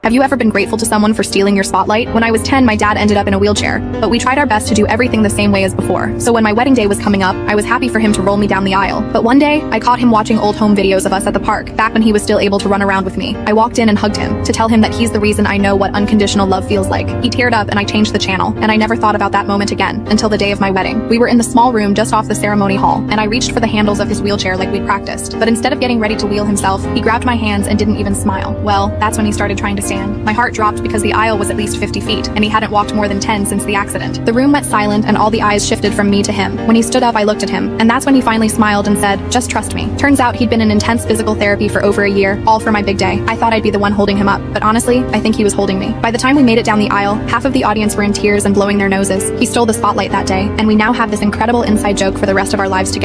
Have you ever been grateful to someone for stealing your spotlight? When I was 10, my dad ended up in a wheelchair, but we tried our best to do everything the same way as before. So when my wedding day was coming up, I was happy for him to roll me down the aisle. But one day, I caught him watching old home videos of us at the park, back when he was still able to run around with me. I walked in and hugged him, to tell him that he's the reason I know what unconditional love feels like. He teared up and I changed the channel, and I never thought about that moment again, until the day of my wedding. We were in the small room just off the ceremony hall, and I reached for the handles of his wheelchair like we'd practiced. But instead of getting ready to wheel himself, he grabbed my hands and didn't even smile. Well, that's when he started trying to stand. My heart dropped because the aisle was at least 50 feet, and he hadn't walked more than 10 since the accident. The room went silent, and all the eyes shifted from me to him. When he stood up, I looked at him, and that's when he finally smiled and said, "Just trust me." Turns out he'd been in intense physical therapy for over a year, all for my big day. I thought I'd be the one holding him up, but honestly, I think he was holding me. By the time we made it down the aisle, half of the audience were in tears and blowing their noses. He stole the spotlight that day, and we now have this incredible inside joke for the rest of our lives together.